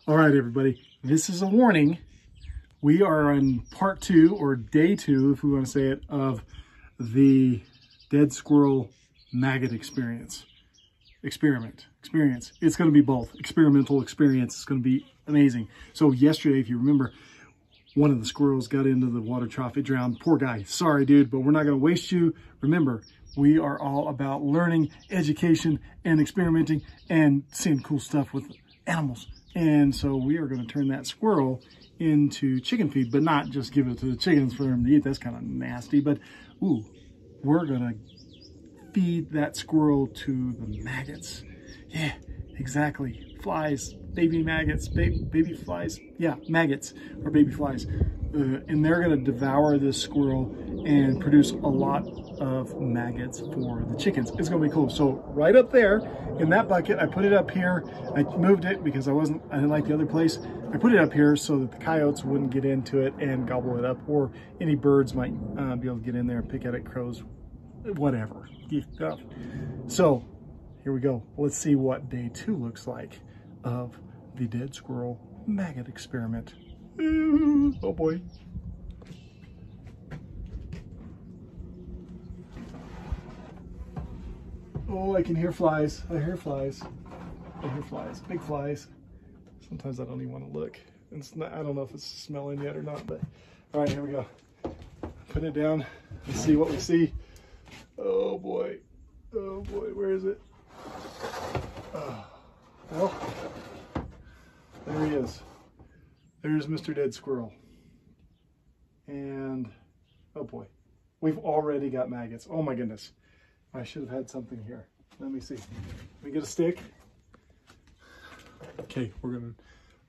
All right, everybody, this is a warning. We are on part 2 or day 2, if we want to say it, of the dead squirrel maggot experiment. It's going to be both experimental experience. It's going to be amazing. So yesterday, if you remember, one of the squirrels got into the water trough. It drowned. Poor guy. Sorry, dude, but we're not going to waste you. Remember, we are all about learning, education, and experimenting and seeing cool stuff with animals. And so we are going to turn that squirrel into chicken feed, but not just give it to the chickens for them to eat. That's kind of nasty. But, ooh, we're going to feed that squirrel to the maggots. Yeah, exactly. Flies, baby maggots, baby flies. Yeah, maggots or baby flies. And they're going to devour this squirrel and produce a lot of maggots for the chickens. It's going to be cool. So right up there in that bucket, I put it up here. I moved it because I didn't like the other place. I put it up here so that the coyotes wouldn't get into it and gobble it up, or any birds might be able to get in there and pick at it, crows, whatever. So here we go. Let's see what day 2 looks like of the dead squirrel maggot experiment. Oh boy. Oh, I can hear flies. I hear flies. I hear flies. Big flies. Sometimes I don't even want to look. It's not, I don't know if it's smelling yet or not, but all right, here we go. Put it down and see what we see. Oh boy. Oh boy, where is it? Well, there he is. There's Mr. Dead Squirrel. And, oh boy, we've already got maggots. Oh my goodness. I should have had something here. Let me see. Let me get a stick. Okay, I'm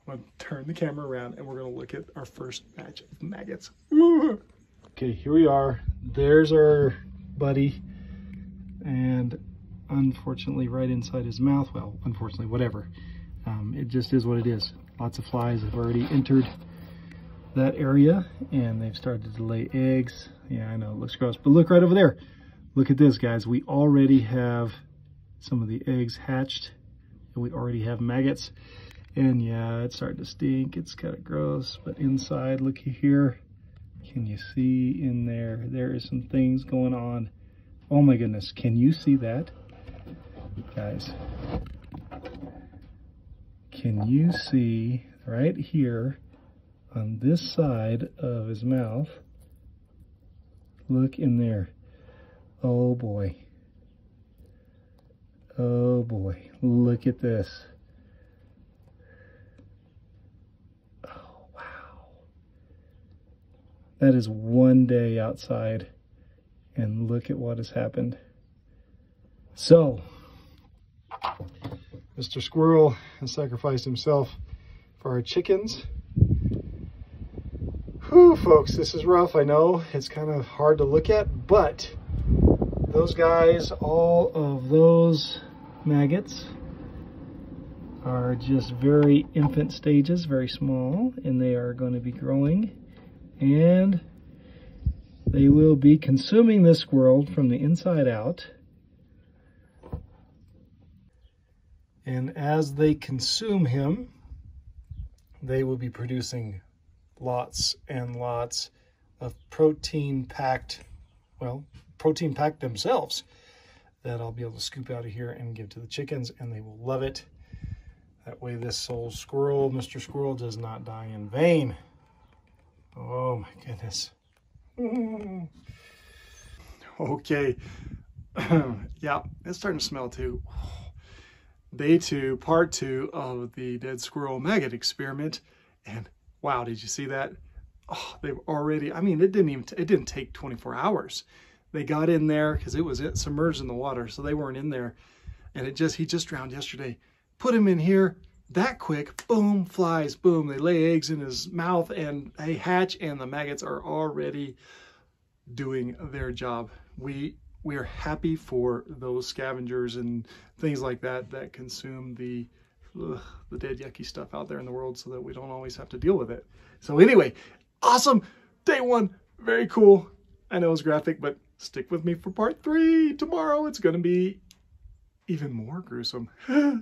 gonna turn the camera around and we're gonna look at our first batch of maggots. Ooh. Okay, here we are. There's our buddy. And unfortunately, right inside his mouth, well, unfortunately, whatever. It just is what it is. Lots of flies have already entered that area and they've started to lay eggs. Yeah, I know, it looks gross, but look right over there. Look at this, guys. We already have some of the eggs hatched and we already have maggots. And yeah, it's starting to stink. It's kind of gross, but inside, looky here. Can you see in there? There is some things going on. Oh my goodness, can you see that? Guys, can you see right here on this side of his mouth? Look in there. Oh boy. Oh boy, look at this. Oh wow. That is one day outside. And look at what has happened. So, Mr. Squirrel has sacrificed himself for our chickens. Whew, folks, this is rough. I know it's kind of hard to look at, but those guys, all of those maggots are just very infant stages, very small, and they are going to be growing. And they will be consuming this squirrel from the inside out. And as they consume him, they will be producing lots and lots of protein-packed, well, protein-packed themselves that I'll be able to scoop out of here and give to the chickens, and they will love it. That way this old squirrel, Mr. Squirrel, does not die in vain. Oh my goodness. Okay. Yeah, it's starting to smell too. Day 2, part 2 of the dead squirrel maggot experiment. And wow, did you see that? Oh, they've already, I mean, it didn't take 24 hours. They got in there because it was submerged in the water, so they weren't in there. And he just drowned yesterday. Put him in here that quick, boom, flies, boom. They lay eggs in his mouth and they hatch, and the maggots are already doing their job. We are happy for those scavengers and things like that that consume the dead yucky stuff out there in the world, so that we don't always have to deal with it. So anyway, awesome. Day 1, very cool. I know it's graphic, but stick with me for part 3. Tomorrow it's going to be even more gruesome. Yeah.